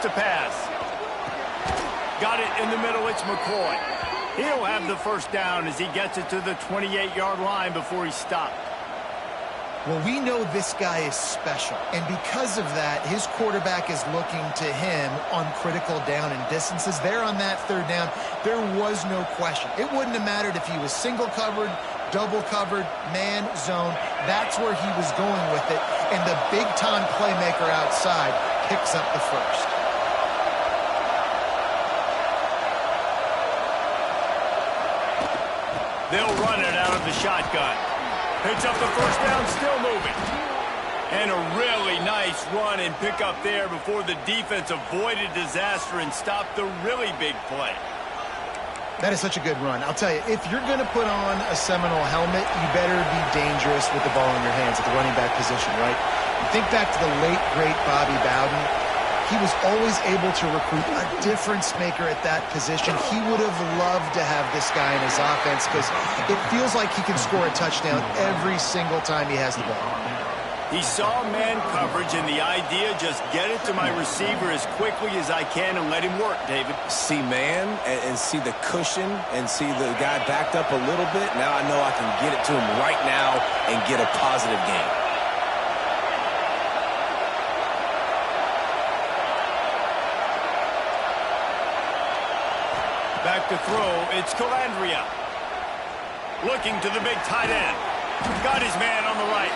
to pass. Got it in the middle. It's McCoy. He'll have the first down as he gets it to the 28-yard line before he stopped. Well, we know this guy is special, and because of that, his quarterback is looking to him on critical down and distances. There on that third down, there was no question. It wouldn't have mattered if he was single covered, double covered, man, zone. That's where he was going with it, and the big-time playmaker outside picks up the first. They'll run it out of the shotgun. Picks up the first down, still moving. And a really nice run and pick up there before the defense avoided disaster and stopped the really big play. That is such a good run. I'll tell you, if you're going to put on a Seminole helmet, you better be dangerous with the ball in your hands at the running back position, right? You think back to the late, great Bobby Bowden. He was always able to recruit a difference maker at that position. He would have loved to have this guy in his offense because it feels like he can score a touchdown every single time he has the ball. He saw man coverage, and the idea, just get it to my receiver as quickly as I can and let him work, David. See man and see the cushion and see the guy backed up a little bit. Now I know I can get it to him right now and get a positive gain. Back to throw, it's Calandria. Looking to the big tight end. Got his man on the right.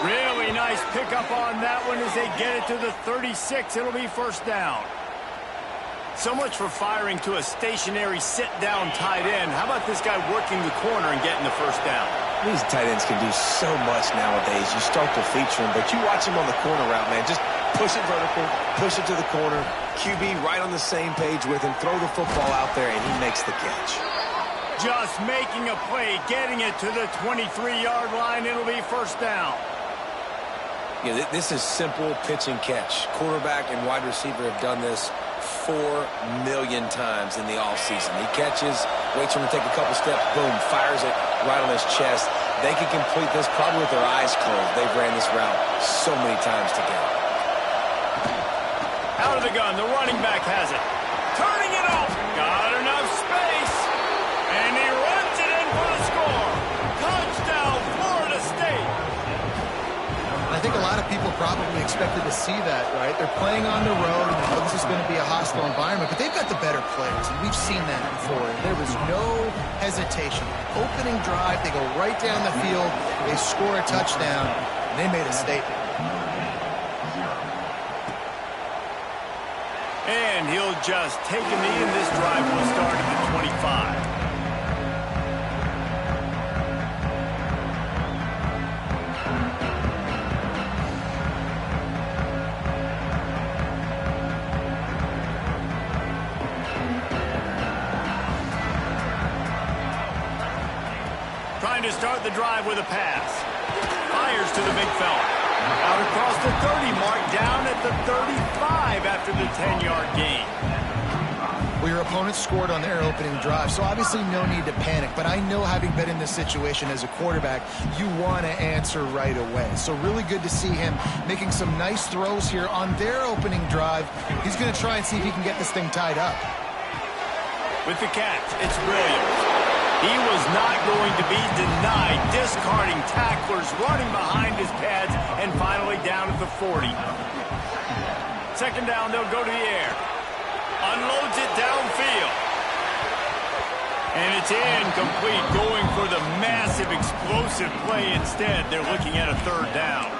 Really nice pickup on that one as they get it to the 36. It'll be first down. So much for firing to a stationary sit-down tight end. How about this guy working the corner and getting the first down? These tight ends can do so much nowadays. You start to feature him, but you watch him on the corner route, man. Just push it vertical, push it to the corner. QB right on the same page with him. Throw the football out there, and he makes the catch. Just making a play, getting it to the 23-yard line. It'll be first down. Yeah, this is simple pitch and catch. Quarterback and wide receiver have done this 4 million times in the offseason. He catches, waits for him to take a couple steps, boom, fires it right on his chest. They can complete this probably with their eyes closed. They've ran this route so many times together. Out of the gun, the running back has it. Turning it off. Got enough space. And he runs it in for the score. Touchdown, Florida State. I think a lot of people probably expected to see that, right? They're playing on the road, and they know this is going to be a hostile environment, but they've got the better players, and we've seen that before. There was no hesitation. Opening drive, they go right down the field, they score a touchdown, and they made a statement. And he'll just take a knee, and this drive will start at the 25. Trying to start the drive with a pass. Fires to the big fella. Out across the 30 mark, down at the 35 after the 10-yard gain. Well, your opponent scored on their opening drive, so obviously no need to panic. But I know, having been in this situation as a quarterback, you want to answer right away. So really good to see him making some nice throws here on their opening drive. He's going to try and see if he can get this thing tied up. With the catch, it's Williams. He was not going to be denied, discarding tacklers, running behind his pads, and finally down at the 40. Second down, they'll go to the air. Unloads it downfield. And it's incomplete, going for the massive, explosive play instead. They're looking at a third down.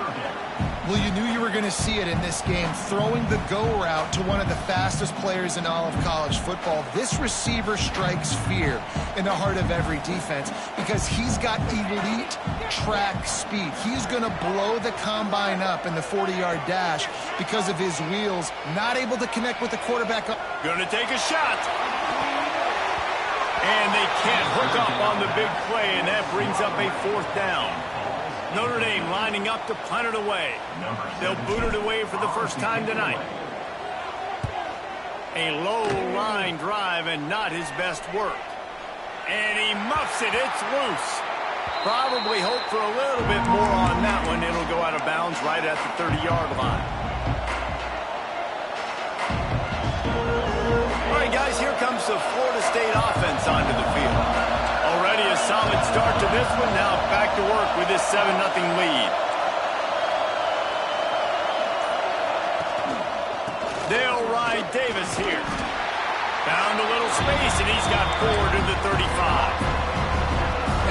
Well, you knew you were going to see it in this game, throwing the go route to one of the fastest players in all of college football. This receiver strikes fear in the heart of every defense because he's got elite track speed. He's going to blow the combine up in the 40-yard dash because of his wheels, not able to connect with the quarterback. Going to take a shot. And they can't hook up on the big play, and that brings up a fourth down. Notre Dame lining up to punt it away. They'll boot it away for the first time tonight. A low line drive and not his best work. And he muffs it. It's loose. Probably hope for a little bit more on that one. It'll go out of bounds right at the 30-yard line. And guys, here comes the Florida State offense onto the field. Already a solid start to this one. Now back to work with this 7-0 lead. They'll ride Davis here. Found a little space, and he's got forward to the 35.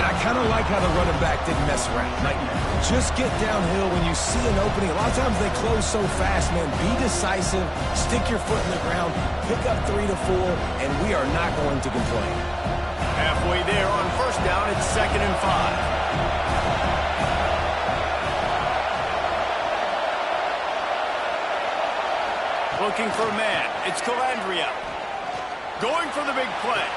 And I kind of like how the running back didn't mess around. Like, just get downhill when you see an opening. A lot of times they close so fast, man. Be decisive, stick your foot in the ground, pick up 3 to 4, and we are not going to complain. Halfway there on first down, it's 2nd and 5. Looking for a man. It's Calandria. Going for the big play.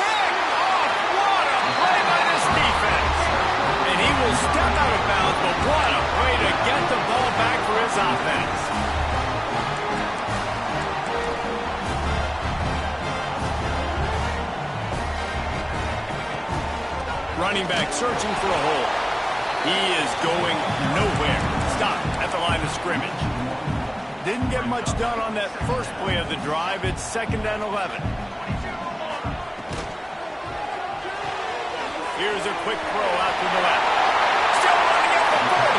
Pick off! What a play by this defense. And he will step out of bounds, but what a way to get the ball back for his offense. Running back searching for a hole. He is going nowhere. Stop at the line of scrimmage. Didn't get much done on that first play of the drive. It's 2nd and 11. Here's a quick throw out to the left. Still running at the 40.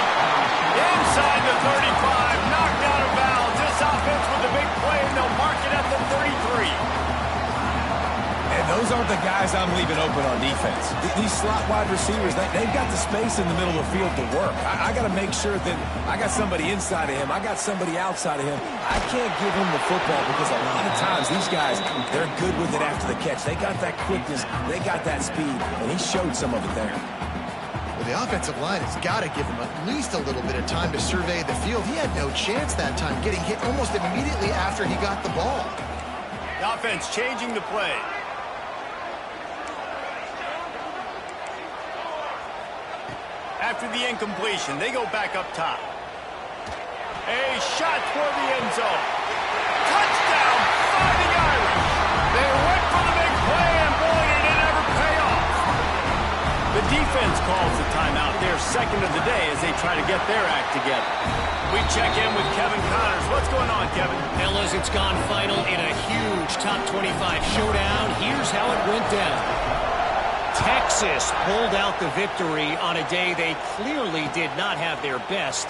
Inside the 35. Knocked out of bounds. This offense with a big play, and they'll mark it at the 33. And those aren't the guys I'm leaving open on defense. These slot wide receivers, they've got the space in the middle of the field to work. I got to make sure that I got somebody inside of him. I got somebody outside of him. I can't give him the football because a lot of times these guys, they're good with it after the catch. They got that quickness. They got that speed, and he showed some of it there. Well, the offensive line has got to give him at least a little bit of time to survey the field. He had no chance that time, getting hit almost immediately after he got the ball. The offense changing the play. After the incompletion, they go back up top. A shot toward the end zone. Touchdown, Fighting Irish. They went for the big play, and boy, did it ever pay off. The defense calls the timeout, their second of the day, as they try to get their act together. We check in with Kevin Connors. What's going on, Kevin? Fellas, it's gone final in a huge top 25 showdown. Here's how it went down. Texas pulled out the victory on a day they clearly did not have their best.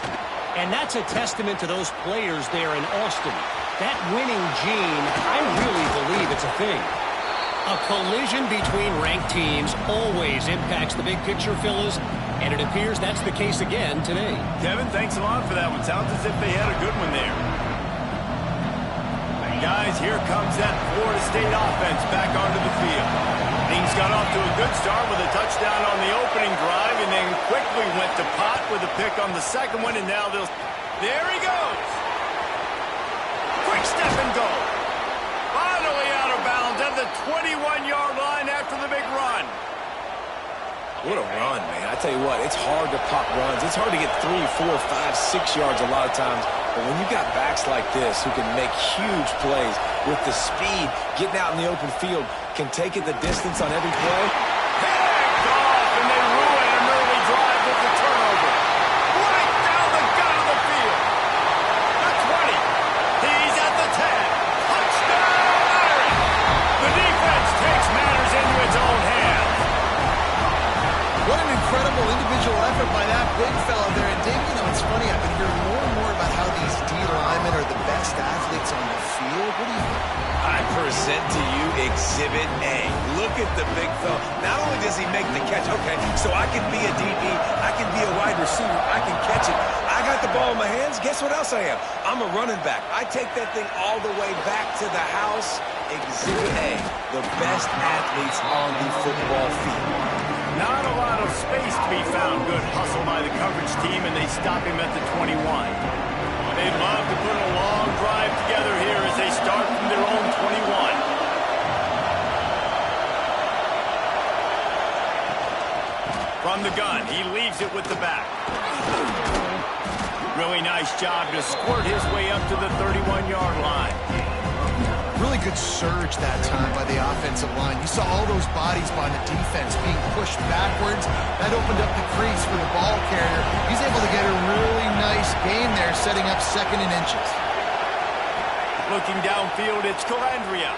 And that's a testament to those players there in Austin. That winning gene, I really believe it's a thing. A collision between ranked teams always impacts the big picture, fellas, and it appears that's the case again today. Kevin, thanks a lot for that one. Sounds as if they had a good one there. Guys, here comes that Florida State offense back onto the field. Things got off to a good start with a touchdown on the opening drive, and then quickly went to pot with a pick on the second one, and now they'll... There he goes! Quick step and go! Finally out of bounds at the 21-yard line after the big run. What a run, man. I tell you what, it's hard to pop runs. It's hard to get 3, 4, 5, 6 yards a lot of times. But when you got backs like this who can make huge plays with the speed, getting out in the open field, can take it the distance on every play. Picked off, and they ruin an early drive with the turnover. Right down the gut of the field. The 20. He's at the 10. Touchdown, Irish. The defense takes matters into its own hands. What an incredible individual effort by that big fella there. And Dave, you know, it's funny, I've been hearing more and more about how these D linemen are the best athletes on the field. What do you think? I present to you Exhibit A. Look at the big fella. Not only does he make the catch, okay, so I can be a DB, I can be a wide receiver, I can catch it. I got the ball in my hands. Guess what else I am? I'm a running back. I take that thing all the way back to the house. Exhibit A, the best athletes on the football field. Not a lot of space to be found. Good hustle by the coverage team, and they stop him at the 21. They'd love to put a long drive together here as they start from their own 21. From the gun, he leaves it with the back. Really nice job to squirt his way up to the 31-yard line. Really good surge that time by the offensive line. You saw all those bodies by the defense being pushed backwards. That opened up the crease for the ball carrier. He's able to get a really nice gain there, setting up 2nd and inches. Looking downfield, it's Calandria.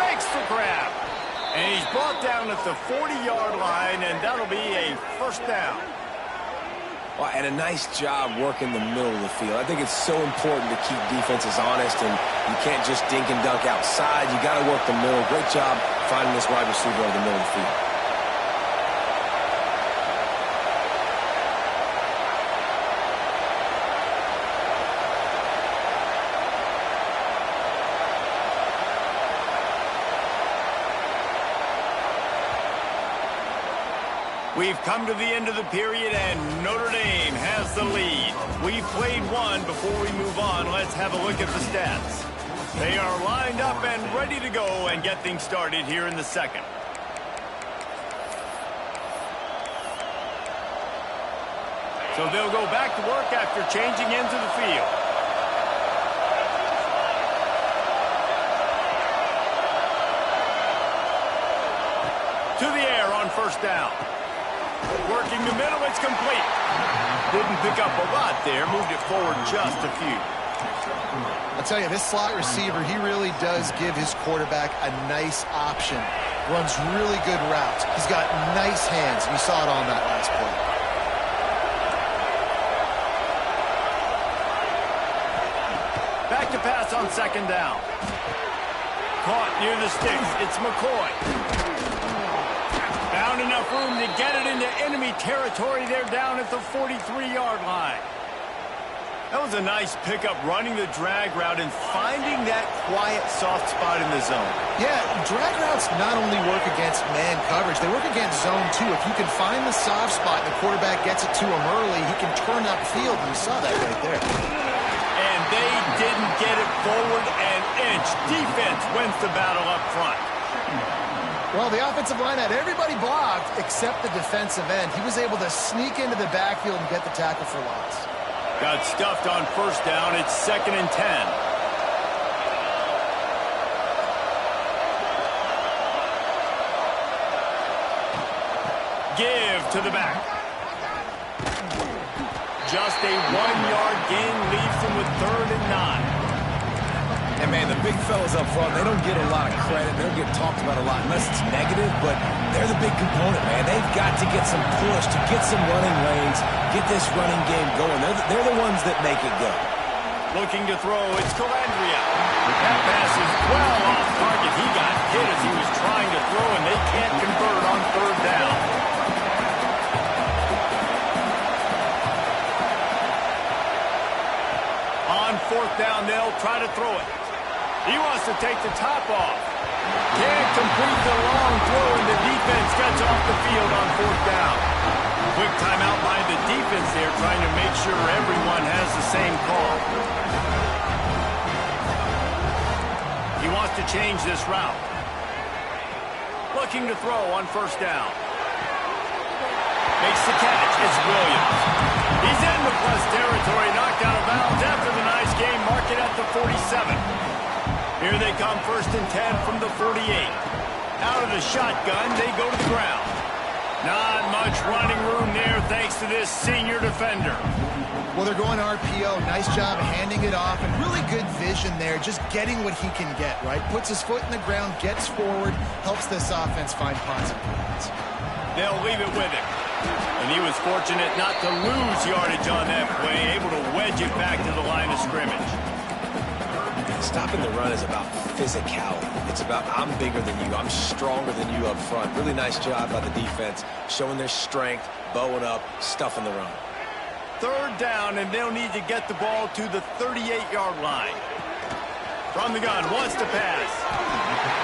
Makes the grab. And he's brought down at the 40-yard line, and that'll be a first down. Well, and a nice job working the middle of the field. I think it's so important to keep defenses honest, and you can't just dink and dunk outside. You got to work the middle. Great job finding this wide receiver over the middle of the field. We've come to the end of the period, and Notre Dame has the lead. We've played one. Before we move on, let's have a look at the stats. They are lined up and ready to go and get things started here in the second. So they'll go back to work after changing into the field. To the air on first down. Working the middle, it's complete. Didn't pick up a lot there, moved it forward just a few. I'll tell you, this slot receiver, he really does give his quarterback a nice option. Runs really good routes. He's got nice hands. We saw it on that last play. Back to pass on second down. Caught near the sticks. It's McCoy. Found enough room to get it into enemy territory. They're down at the 43-yard line. That was a nice pickup, running the drag route and finding that quiet, soft spot in the zone. Yeah, drag routes not only work against man coverage, they work against zone too. If you can find the soft spot and the quarterback gets it to him early, he can turn upfield, and you saw that right there. And they didn't get it forward an inch. Defense wins the battle up front. Well, the offensive line had everybody blocked except the defensive end. He was able to sneak into the backfield and get the tackle for loss. Got stuffed on first down. It's 2nd and 10. Give to the back. Just a 1-yard gain leaves them with 3rd and 9. And, man, the big fellas up front, they don't get a lot of credit. They don't get talked about a lot unless it's negative, but they're the big component, man. They've got to get some push, to get some running lanes, get this running game going. They're the ones that make it go. Looking to throw, it's Calandria. That pass is well off target. He got hit as he was trying to throw, and they can't convert on 3rd down. On 4th down, they'll try to throw it. He wants to take the top off. Can't complete the long throw, and the defense gets off the field on 4th down. Quick timeout by the defense there, trying to make sure everyone has the same call. He wants to change this route. Looking to throw on 1st down. Makes the catch. It's Williams. He's in the plus territory, knocked out of bounds after the nice game. Mark it at the 47. Here they come, 1st and 10 from the 48. Out of the shotgun, they go to the ground. Not much running room there thanks to this senior defender. Well, they're going RPO. Nice job handing it off, and really good vision there, just getting what he can get, right? Puts his foot in the ground, gets forward, helps this offense find positive points. They'll leave it with him. And he was fortunate not to lose yardage on that play, able to wedge it back to the line of scrimmage. Stopping the run is about physicality. It's about I'm bigger than you, I'm stronger than you up front. Really nice job by the defense, showing their strength, bowing up, stuffing the run. 3rd down, and they'll need to get the ball to the 38-yard line. From the gun, wants to pass.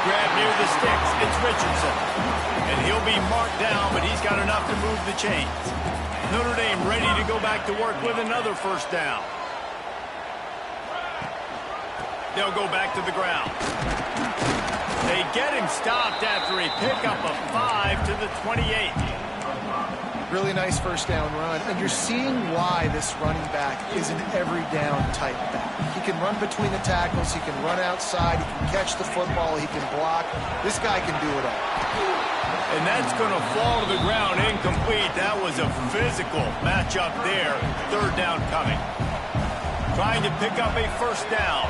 Grab near the sticks. It's Richardson. And he'll be marked down, but he's got enough to move the chains. Notre Dame ready to go back to work with another 1st down. They'll go back to the ground. They get him stopped after a pickup of 5 to the 28. Really nice 1st down run, and you're seeing why this running back is an every down type back. He can run between the tackles, he can run outside, he can catch the football, he can block. This guy can do it all. And that's going to fall to the ground incomplete. That was a physical matchup there. 3rd down coming. Trying to pick up a 1st down.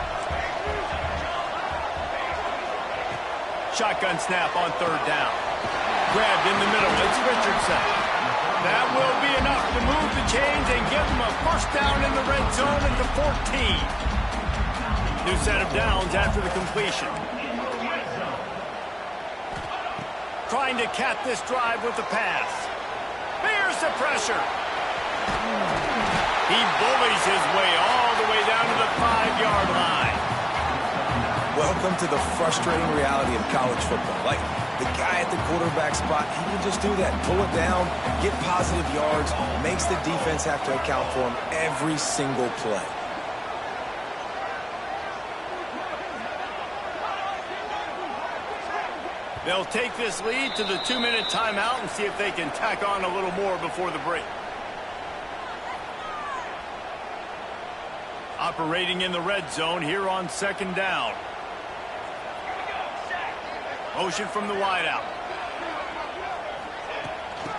shotgun snap on third down. Grabbed in the middle. It's Richardson. That will be enough to move the chains and give them a first down in the red zone at the 14. New set of downs after the completion. Trying to cap this drive with the pass. Here's the pressure. He bullies his way all the way down to the 5-yard line. Welcome to the frustrating reality of college football. Like, the guy at the quarterback spot, he can just do that. Pull it down, get positive yards, makes the defense have to account for him every single play. They'll take this lead to the 2-minute timeout and see if they can tack on a little more before the break. Operating in the red zone here on second down. Motion from the wideout.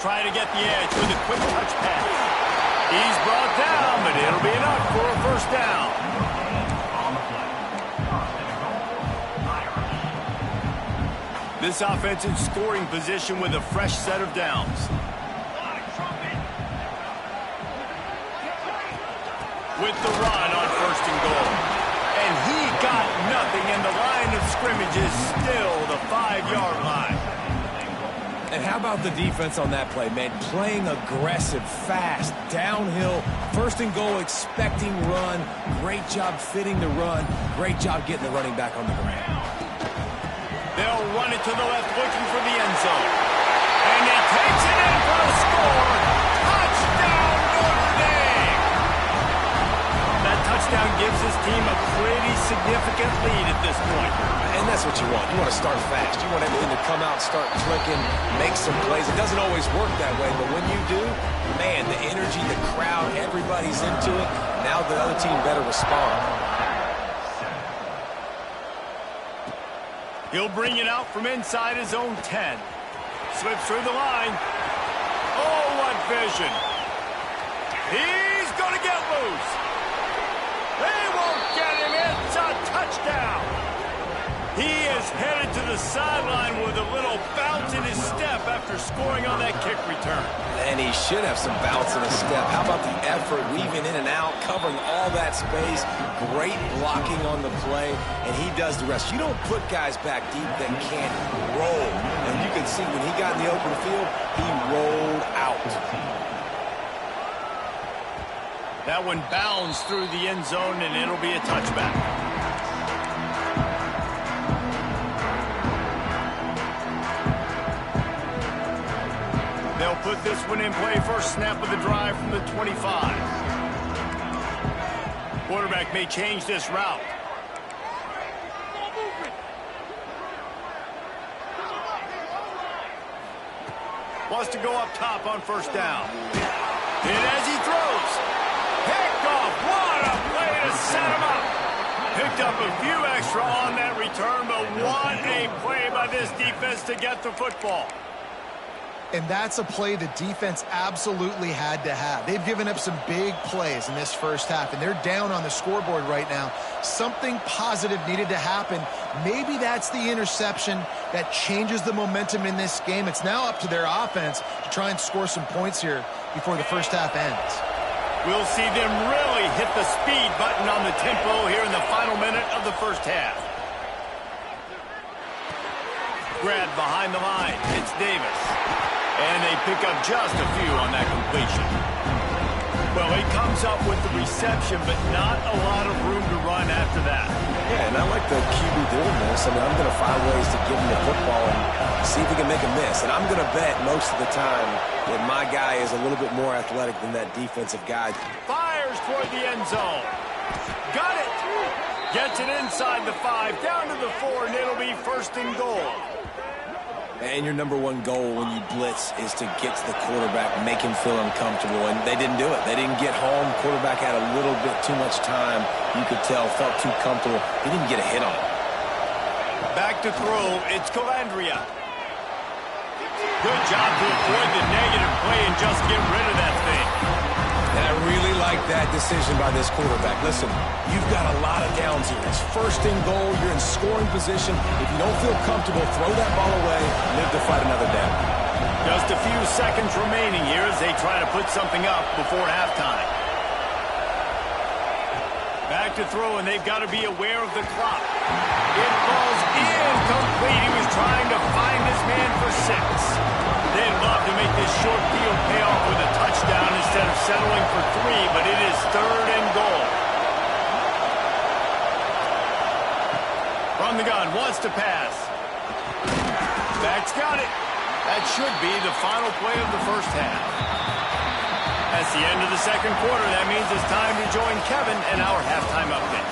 Trying to get the edge with a quick touch pass. He's brought down, but it'll be enough for a first down. This offense in scoring position with a fresh set of downs. With the run on first and goal. And he got nothing, and the line of scrimmage is still the 5-yard line. And how about the defense on that play, man? Playing aggressive, fast, downhill, first and goal, expecting run. Great job fitting the run. Great job getting the running back on the ground. They'll run it to the left, looking for the end zone. And he takes it in for a score. Touchdown, Notre Dame! That touchdown gives his team a pretty significant lead at this point. And that's what you want. You want to start fast. You want everything to come out, start clicking, make some plays. It doesn't always work that way, but when you do, man, the energy, the crowd, everybody's into it. Now the other team better respond. He'll bring it out from inside his own 10. Slips through the line. Oh, what vision. He's going to get loose. They won't get him. It's a touchdown. He is headed to the sideline with a little bounce in his step after scoring on that kick return. And he should have some bounce in his step. How about the effort, weaving in and out, covering all that space, great blocking on the play, and he does the rest. You don't put guys back deep that can't roll. And you can see when he got in the open field, he rolled out. That one bounds through the end zone, and it'll be a touchback. They'll put this one in play. First snap of the drive from the 25. Quarterback may change this route. Wants to go up top on first down. And as he throws, picked off. What a play to set him up. Picked up a few extra on that return, but what a play by this defense to get the football. And that's a play the defense absolutely had to have. They've given up some big plays in this first half, and they're down on the scoreboard right now. Something positive needed to happen. Maybe that's the interception that changes the momentum in this game. It's now up to their offense to try and score some points here before the first half ends. We'll see them really hit the speed button on the tempo here in the final minute of the first half. Grabbed behind the line. It's Davis. And they pick up just a few on that completion. Well, he comes up with the reception, but not a lot of room to run after that. Yeah, and I like the QB doing this. I mean, I'm going to find ways to give him the football and see if he can make a miss. And I'm going to bet most of the time that my guy is a little bit more athletic than that defensive guy. Fires toward the end zone. Got it. Gets it inside the 5, down to the 4, and it'll be first and goal. And your number one goal when you blitz is to get to the quarterback, make him feel uncomfortable. And they didn't do it. They didn't get home. Quarterback had a little bit too much time. You could tell, felt too comfortable. He didn't get a hit on him. Back to throw. It's Calandria. Good job to avoid the negative play and just get rid of that thing. And I really like that decision by this quarterback. Listen, you've got a lot of downs here. It's first and goal. You're in scoring position. If you don't feel comfortable, throw that ball away. Live to fight another down. Just a few seconds remaining here as they try to put something up before halftime. Back to throw, and they've got to be aware of the clock. It falls incomplete. He was trying to find his man for 6. They'd love to make this short field pay off with a touchdown instead of settling for 3, but it is 3rd and goal. From the gun, wants to pass. Back's got it. That should be the final play of the first half. That's the end of the second quarter. That means it's time to join Kevin and our halftime update.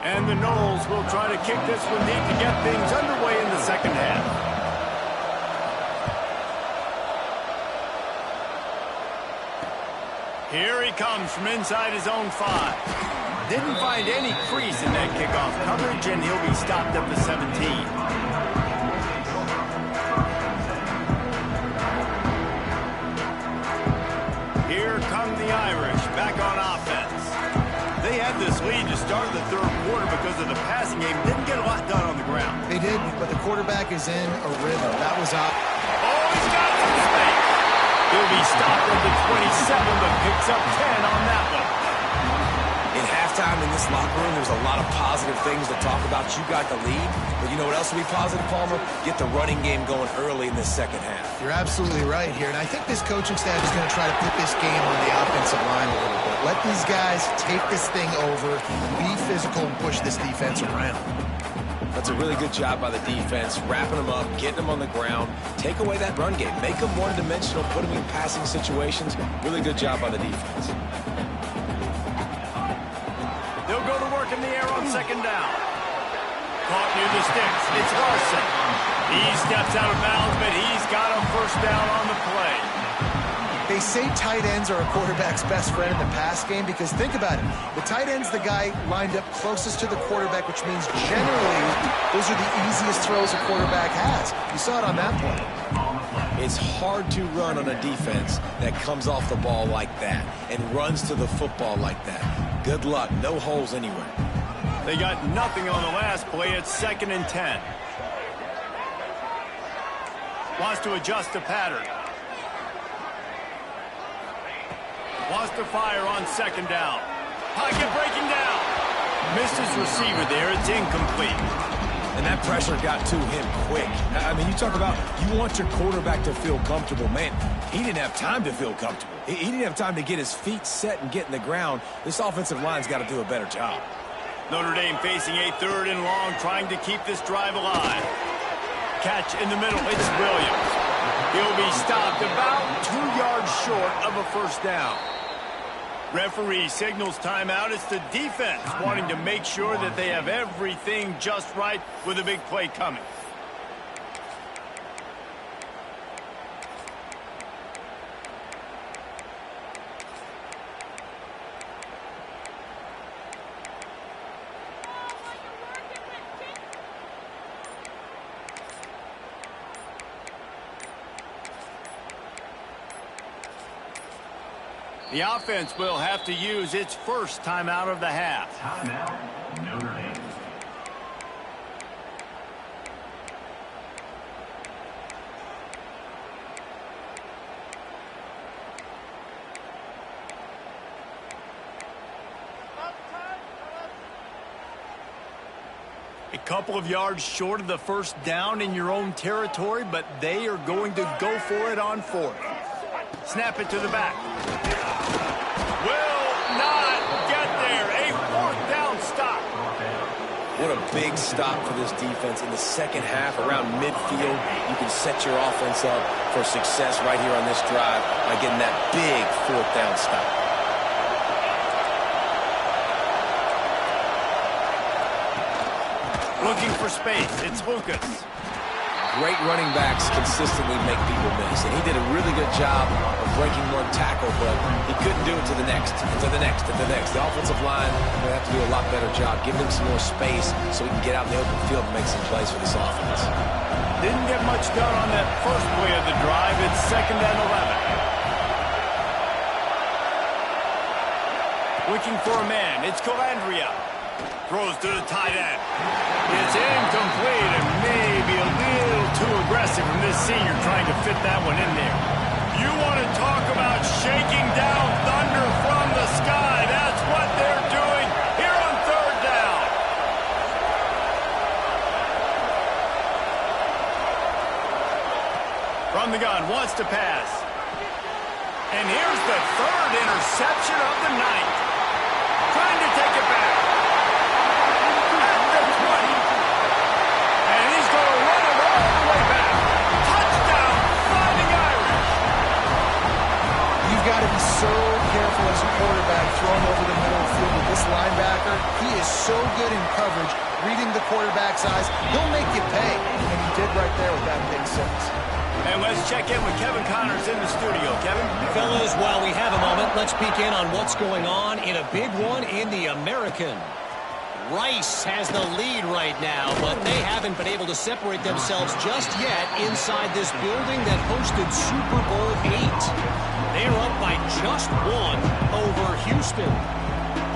And the Noles will try to kick this one deep to get things underway in the second half. Here he comes from inside his own 5. Didn't find any crease in that kickoff coverage, and he'll be stopped up to 17. Here come the Irish back on offense. They had this lead to start the third quarter because of the passing game. Didn't get a lot done on the ground. They did, but the quarterback is in a rhythm. That was up. Oh, he's got some space. He'll be stopped at the 27, but picks up 10 on that one. In halftime in this locker room, there's a lot of positive things to talk about. You got the lead, but you know what else will be positive, Palmer? Get the running game going early in this second half. You're absolutely right here, and I think this coaching staff is going to try to put this game on the offensive line a little bit. Let these guys take this thing over, be physical, and push this defense around. That's a really good job by the defense, wrapping them up, getting them on the ground, take away that run game, make them one-dimensional, put them in passing situations. Really good job by the defense. They'll go to work in the air on second down. Caught near the sticks. It's Larson. He steps out of bounds, but he's got a first down on the play. They say tight ends are a quarterback's best friend in the pass game because think about it. The tight end's the guy lined up closest to the quarterback, which means generally those are the easiest throws a quarterback has. You saw it on that play. It's hard to run on a defense that comes off the ball like that and runs to the football like that. Good luck. No holes anywhere. They got nothing on the last play. It's 2nd and 10. Wants to adjust the pattern. Wants to fire on second down. Pocket breaking down. Missed his receiver there. It's incomplete. And that pressure got to him quick. I mean, you talk about you want your quarterback to feel comfortable. Man, he didn't have time to feel comfortable. He didn't have time to get his feet set and get in the ground. This offensive line's got to do a better job. Notre Dame facing a 3rd and long, trying to keep this drive alive. Catch in the middle. It's Williams. He'll be stopped about 2 yards short of a first down. Referee signals timeout. It's the defense wanting to make sure that they have everything just right with a big play coming. The offense will have to use its first timeout of the half. Timeout, Notre Dame. A couple of yards short of the first down in your own territory, but they are going to go for it on 4th. Snap it to the back. Will not get there. A 4th down stop. What a big stop for this defense in the second half around midfield. You can set your offense up for success right here on this drive by getting that big 4th down stop. Looking for space. It's Lucas. Great running backs consistently make people miss, and he did a really good job of breaking one tackle, but he couldn't do it to the next, and to the next, and to the next. The offensive line will have to do a lot better job, giving him some more space so he can get out in the open field and make some plays for this offense. Didn't get much done on that first play of the drive. It's 2nd and 11. Looking for a man. It's Calandria. Throws to the tight end. It's incomplete and maybe a little too aggressive from this senior trying to fit that one in there. You want to talk about shaking down thunder from the sky. That's what they're doing here on 3rd down. From the gun, wants to pass. And here's the 3rd interception of the night. Trying to take it back. At the 20. And he's going to run it all the way back. Touchdown, Fighting Irish. You've got to be so careful as a quarterback throwing over the middle of the field with this linebacker. He is so good in coverage, reading the quarterback's eyes. He'll make you pay, and he did right there with that pick six. And let's check in with Kevin Connors in the studio. Kevin? Fellas, while we have a moment, let's peek in on what's going on in a big one in the American. Rice has the lead right now, but they haven't been able to separate themselves just yet inside this building that hosted Super Bowl VIII. They're up by just 1 over Houston.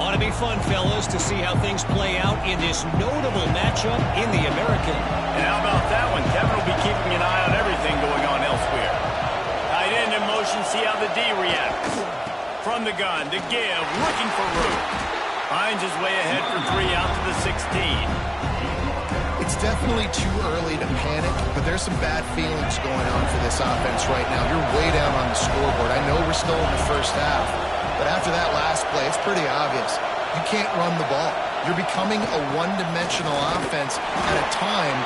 Ought to be fun, fellas, to see how things play out in this notable matchup in the American. And how about that one? Kevin will be keeping an eye on everything going on elsewhere. Tight end in motion, see how the D reacts. From the gun, to give, looking for room. Finds his way ahead for 3 out to the 16. It's definitely too early to panic, but there's some bad feelings going on for this offense right now. You're way down on the scoreboard. I know we're still in the first half, but after that last play, it's pretty obvious. You can't run the ball. You're becoming a one-dimensional offense at a time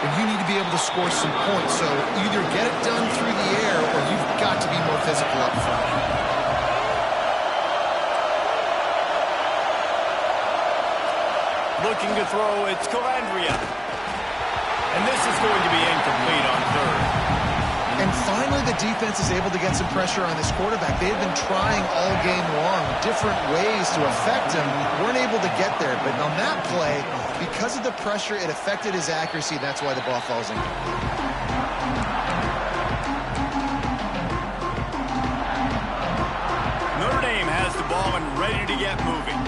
when you need to be able to score some points. So either get it done through the air or you've got to be more physical up front. Looking to throw, it's Calandria. And this is going to be incomplete on 3rd. And finally, the defense is able to get some pressure on this quarterback. They had been trying all game long different ways to affect him. Weren't able to get there. But on that play, because of the pressure, it affected his accuracy. That's why the ball falls in. Notre Dame has the ball and ready to get moving.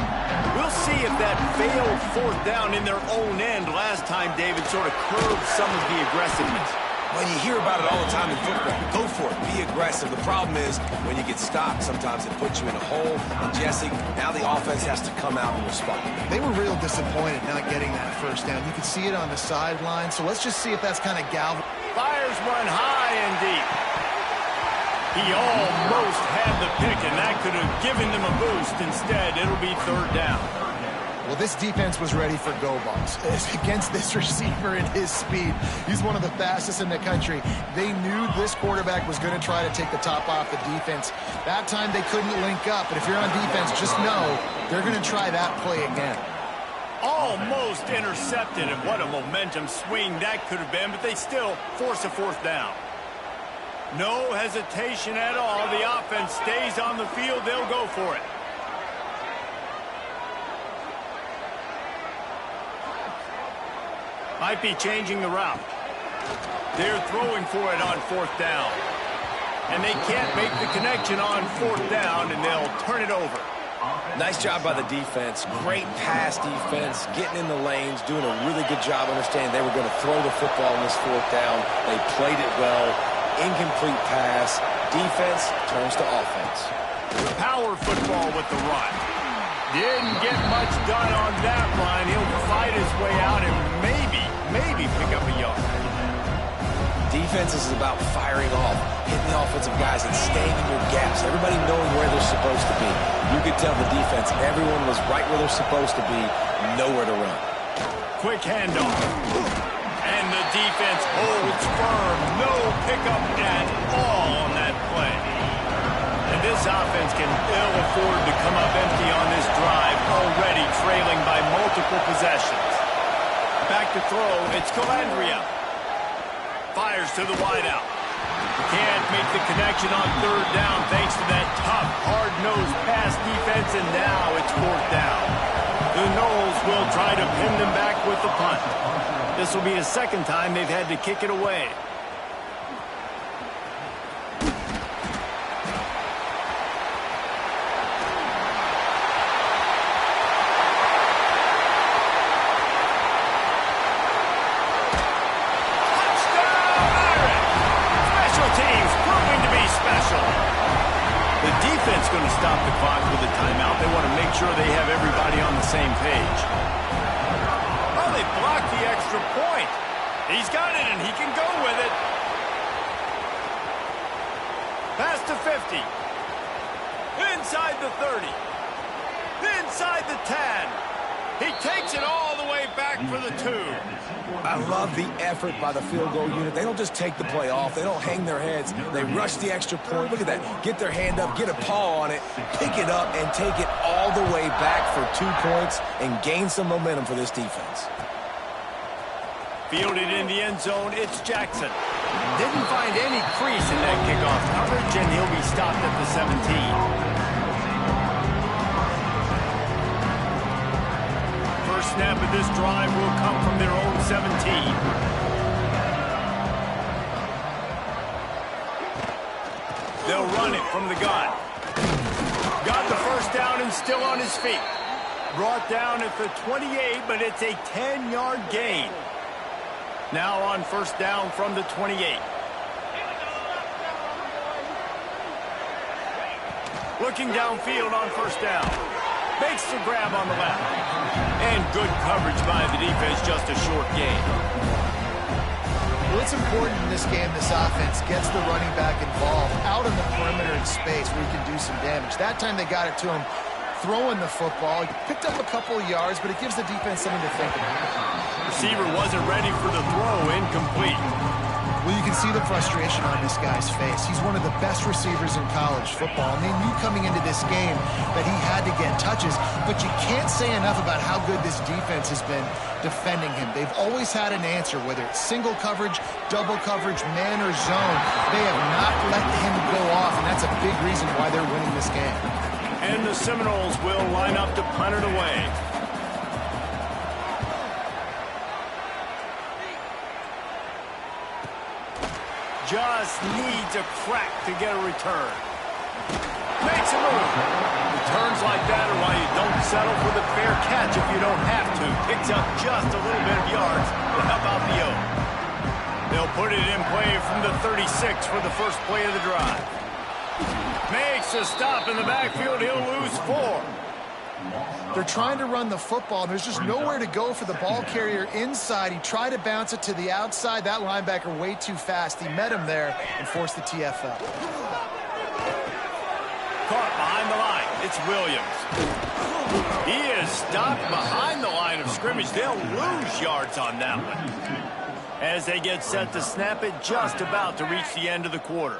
We'll see if that failed 4th down in their own end last time David sort of curbed some of the aggressiveness. Well, you hear about it all the time in football. Go for it. Be aggressive. The problem is when you get stopped, sometimes it puts you in a hole. And Jesse, now the offense has to come out and respond. They were real disappointed not getting that 1st down. You could see it on the sideline. So let's just see if that's kind of Fires one high and deep. He almost had the pick, and that could have given them a boost. Instead, it'll be 3rd down. Well, this defense was ready for go balls against this receiver and his speed. He's one of the fastest in the country. They knew this quarterback was going to try to take the top off the defense. That time they couldn't link up, but if you're on defense, just know they're going to try that play again. Almost intercepted, and what a momentum swing that could have been, but they still force a 4th down. No hesitation at all. The offense stays on the field. They'll go for it. Might be changing the route. They're throwing for it on 4th down. And they can't make the connection on 4th down, and they'll turn it over. Nice job by the defense. Great pass defense, getting in the lanes, doing a really good job understanding they were going to throw the football on this 4th down. They played it well. Incomplete pass. Defense turns to offense. Power football with the run. Didn't get much done on that line. He'll fight his way out and maybe pick up a yard. Defense is about firing off, hitting the offensive guys and staying in your gaps. Everybody knowing where they're supposed to be. You could tell the defense, everyone was right where they're supposed to be, nowhere to run. Quick handoff. And the defense holds firm. No pickup at all on that play. And this offense can ill afford to come up empty on this drive, already trailing by multiple possessions. Back to throw, it's Calandria. Fires to the wideout. Can't make the connection on 3rd down thanks to that tough, hard-nosed pass defense, and now it's 4th down. The The Noles will try to pin them back with the punt. This will be the second time they've had to kick it away. Going to stop the clock with a timeout. They want to make sure they have everybody on the same page. Oh, they blocked the extra point. He's got it, and he can go with it. Pass to 50. Inside the 30. Inside the 10. He takes it all the way back for the 2. I love the effort by the field goal unit. They don't just take the play off. They don't hang their heads. They rush the extra point. Look at that. Get their hand up, get a paw on it, pick it up, and take it all the way back for 2 points and gain some momentum for this defense. Fielded in the end zone, it's Jackson. Didn't find any crease in that kickoff coverage, and he'll be stopped at the 17. First snap of this drive will come from their own 17. They'll run it from the gun. Got the first down and still on his feet. Brought down at the 28, but it's a 10-yard gain. Now on first down from the 28. Looking downfield on first down. Makes the grab on the left. And good coverage by the defense, just a short gain. Well, it's important in this game this offense gets the running back involved out in the perimeter in space where he can do some damage. That time they got it to him throwing the football. He picked up a couple of yards, but it gives the defense something to think about. Receiver wasn't ready for the throw, incomplete. Well, you can see the frustration on this guy's face. He's one of the best receivers in college football, and they knew coming into this game that he had to get touches, but you can't say enough about how good this defense has been defending him. They've always had an answer, whether it's single coverage, double coverage, man or zone. They have not let him go off, and that's a big reason why they're winning this game. And the Seminoles will line up to punt it away. Just needs a crack to get a return. Makes a move. Returns like that are why you don't settle for the fair catch if you don't have to. Picks up just a little bit of yards to help out the Oak. They'll put it in play from the 36 for the first play of the drive. Makes a stop in the backfield. He'll lose 4. They're trying to run the football, and there's just nowhere to go for the ball carrier inside. He tried to bounce it to the outside. That linebacker way too fast. He met him there and forced the TFL. Caught behind the line. It's Williams. He is stopped behind the line of scrimmage. They'll lose yards on that one. As they get set to snap it, just about to reach the end of the quarter.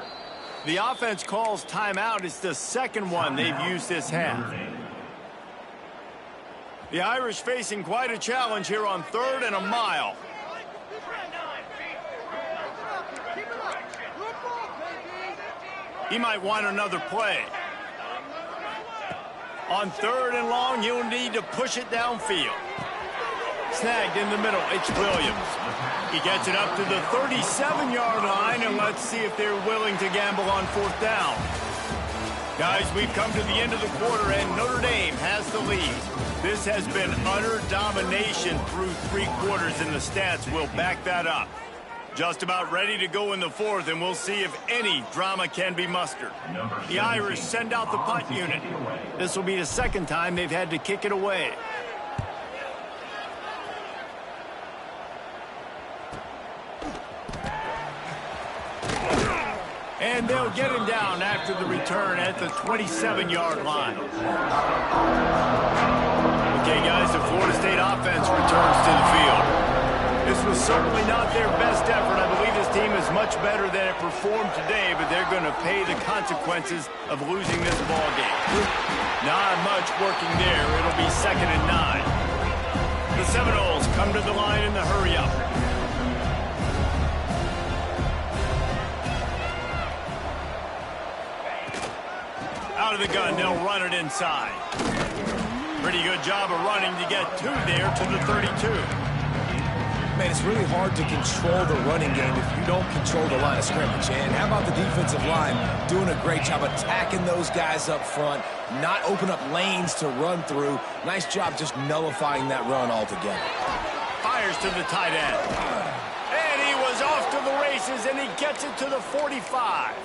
The offense calls timeout. It's the second one they've used this half. The Irish facing quite a challenge here on 3rd and a mile. He might want another play. On 3rd and long, he'll need to push it downfield. Snagged in the middle, it's Williams. He gets it up to the 37-yard line, and let's see if they're willing to gamble on 4th down. Guys, we've come to the end of the quarter, and Notre Dame has the lead. This has been utter domination through 3 quarters, and the stats will back that up. Just about ready to go in the 4th, and we'll see if any drama can be mustered. The Irish send out the punt unit. This will be the second time they've had to kick it away. And they'll get him down after the return at the 27-yard line. Okay, guys, the Florida State offense returns to the field. This was certainly not their best effort. I believe this team is much better than it performed today, but they're going to pay the consequences of losing this ball game. Not much working there. It'll be 2nd and 9. The Seminoles come to the line in the hurry-up. Out of the gun, they'll run it inside. Pretty good job of running to get to there to the 32. Man, it's really hard to control the running game if you don't control the line of scrimmage. And how about the defensive line doing a great job attacking those guys up front, not open up lanes to run through. Nice job just nullifying that run altogether. Fires to the tight end. And he was off to the races, and he gets it to the 45.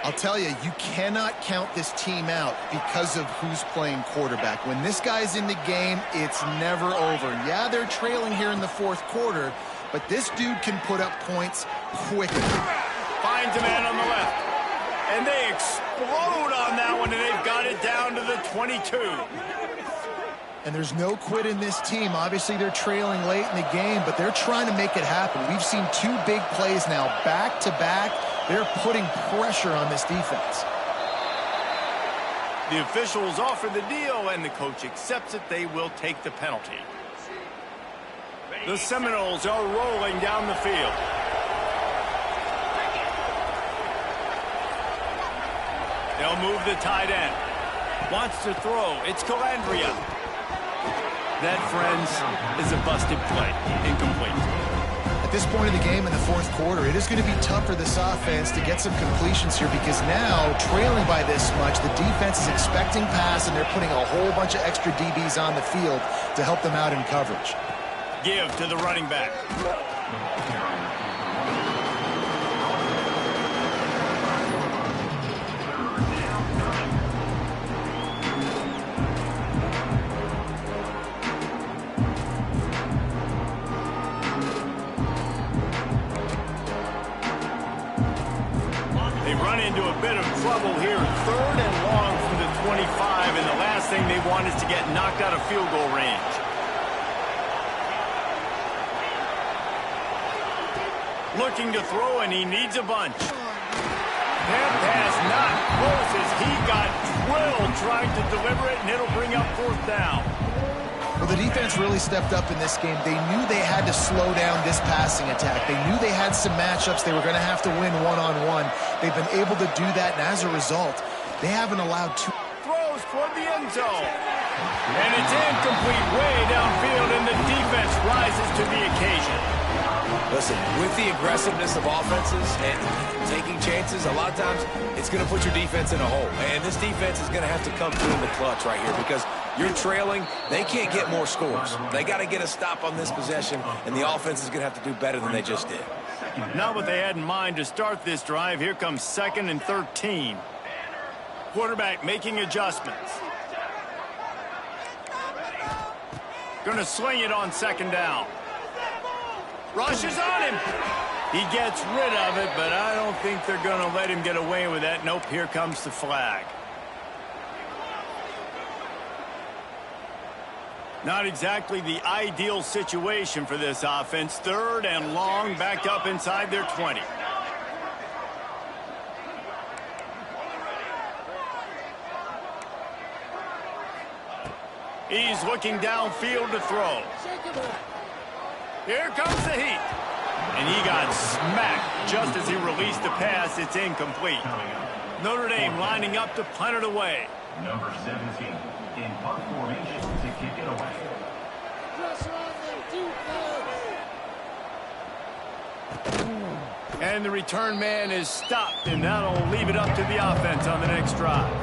I'll tell you, you cannot count this team out because of who's playing quarterback. When this guy's in the game, it's never over. Yeah, they're trailing here in the fourth quarter, but this dude can put up points quickly. Finds a man on the left. And they explode on that one, and they've got it down to the 22. And there's no quit in this team. Obviously, they're trailing late in the game, but they're trying to make it happen. We've seen two big plays now, back-to-back. They're putting pressure on this defense. The officials offer the deal, and the coach accepts it. They will take the penalty. The Seminoles are rolling down the field. They'll move the tight end. Wants to throw. It's Calandria. That, friends, is a busted play. Incomplete. At this point of the game in the fourth quarter, it is going to be tough for this offense to get some completions here because now, trailing by this much, the defense is expecting pass, and they're putting a whole bunch of extra DBs on the field to help them out in coverage. Give to the running back. They run into a bit of trouble here. 3rd and long from the 25, and the last thing they want is to get knocked out of field goal range. Looking to throw, and he needs a bunch. That pass not close as he got drilled trying to deliver it, and it'll bring up 4th down. Well, the defense really stepped up in this game. They knew they had to slow down this passing attack. They knew they had some matchups they were going to have to win one-on-one. They've been able to do that, and as a result, they haven't allowed two. Throws toward the end zone. And it's incomplete way downfield, and the defense rises to the occasion. Listen, with the aggressiveness of offenses and taking chances, a lot of times it's going to put your defense in a hole. And this defense is going to have to come through in the clutch right here because you're trailing. They can't get more scores. They got to get a stop on this possession, and the offense is going to have to do better than they just did. Not what they had in mind to start this drive. Here comes 2nd and 13. Quarterback making adjustments. Going to sling it on 2nd down. Rushes on him. He gets rid of it, but I don't think they're going to let him get away with that. Nope, here comes the flag. Not exactly the ideal situation for this offense. 3rd and long, backed up inside their 20. He's looking downfield to throw. Here comes the heat. And he got smacked just as he released the pass. It's incomplete. Notre Dame lining up to punt it away. Number 17 in punt formation to kick it away. And the return man is stopped, and that'll leave it up to the offense on the next drive.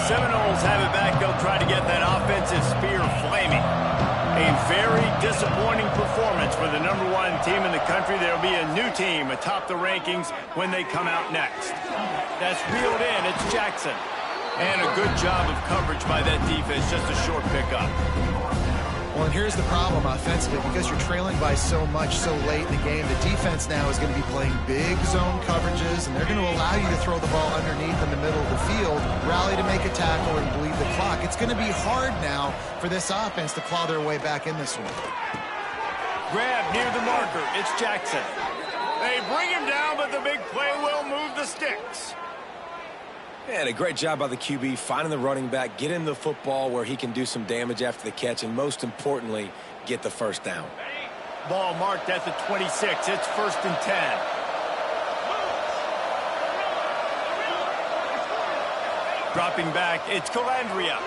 Seminoles have it back. They'll try to get that offensive spear flaming. A very disappointing performance for the #1 team in the country. There'll be a new team atop the rankings when they come out next. That's reeled in. It's Jackson. And a good job of coverage by that defense. Just a short pickup. Well, and here's the problem offensively. Because you're trailing by so much so late in the game, the defense now is going to be playing big zone coverages, and they're going to allow you to throw the ball underneath in the middle of the field, rally to make a tackle, and bleed the clock. It's going to be hard now for this offense to claw their way back in this one. Grab near the marker. It's Jackson. They bring him down, but the big play will move the sticks. And a great job by the QB finding the running back, getting the football where he can do some damage after the catch, and most importantly, get the first down. Ball marked at the 26. It's 1st and 10. Dropping back, it's Calandria.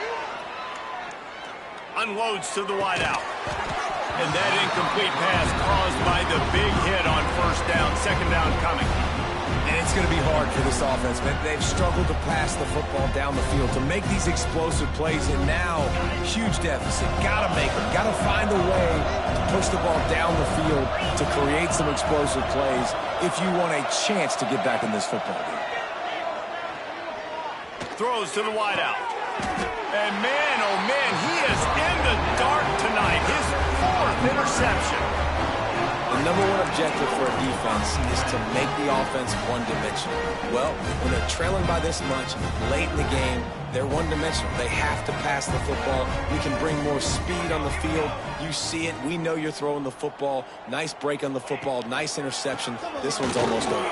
Unloads to the wideout. And that incomplete pass caused by the big hit on 1st down, 2nd down coming. And it's going to be hard for this offense, but they've struggled to pass the football down the field to make these explosive plays, and now huge deficit. Got to make them. Got to find a way to push the ball down the field to create some explosive plays if you want a chance to get back in this football game. Throws to the wideout. And man, oh man, he is in the dark tonight. His 4th interception. The number one objective for a defense is to make the offense one-dimensional. Well, when they're trailing by this much late in the game, they're one-dimensional. They have to pass the football. We can bring more speed on the field. You see it. We know you're throwing the football. Nice break on the football. Nice interception. This one's almost over.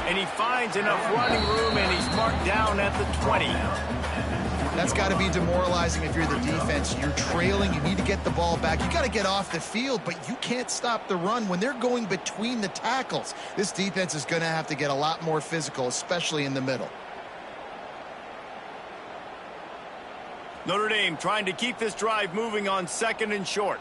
And he finds enough running room, and he's marked down at the 20. That's got to be demoralizing if you're the defense. You're trailing. You need to get the ball back. You got to get off the field, but you can't stop the run when they're going between the tackles. This defense is going to have to get a lot more physical, especially in the middle. Notre Dame trying to keep this drive moving on 2nd and short.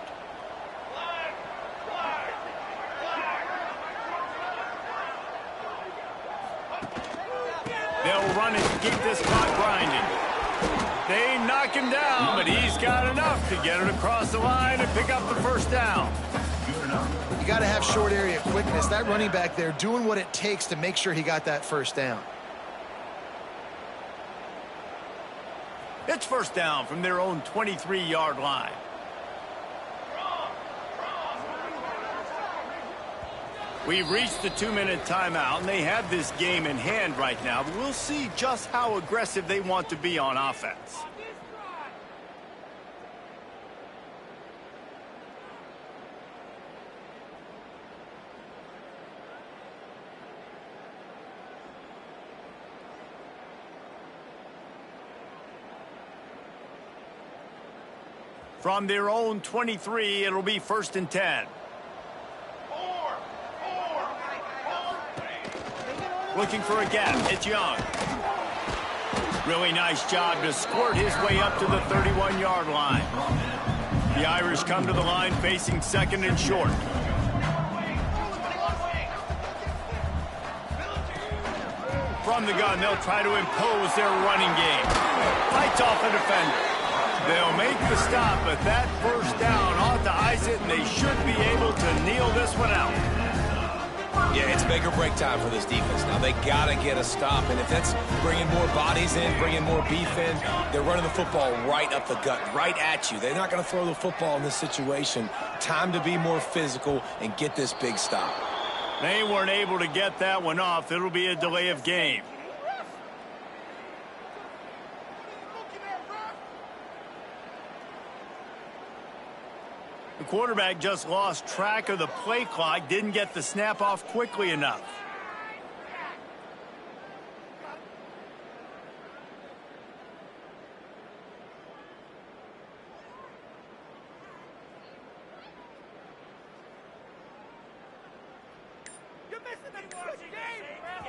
They'll run it to keep this clock grinding. They knock him down, but he's got enough to get it across the line and pick up the 1st down. You got to have short area quickness. That running back there doing what it takes to make sure he got that 1st down. It's 1st down from their own 23-yard line. We've reached the 2-minute timeout, and they have this game in hand right now, but we'll see just how aggressive they want to be on offense. From their own 23, it'll be 1st and 10. Looking for a gap. It's Young. Really nice job to squirt his way up to the 31-yard line. The Irish come to the line facing 2nd and short. From the gun, they'll try to impose their running game. Fights off a defender. They'll make the stop, but that 1st down ought to ice it, and they should be able to kneel this one out. Yeah, it's make or break time for this defense. Now they got to get a stop, and if that's bringing more bodies in, bringing more beef in, they're running the football right up the gut, right at you. They're not going to throw the football in this situation. Time to be more physical and get this big stop. They weren't able to get that one off. It'll be a delay of game. The quarterback just lost track of the play clock, didn't get the snap off quickly enough.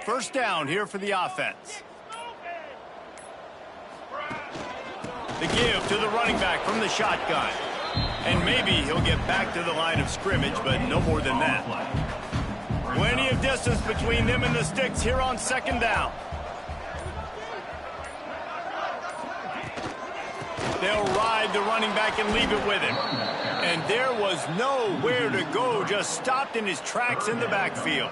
First down here for the offense. The give to the running back from the shotgun. And maybe he'll get back to the line of scrimmage, but no more than that. Plenty of distance between them and the sticks here on 2nd down. They'll ride the running back and leave it with him. And there was nowhere to go, just stopped in his tracks in the backfield.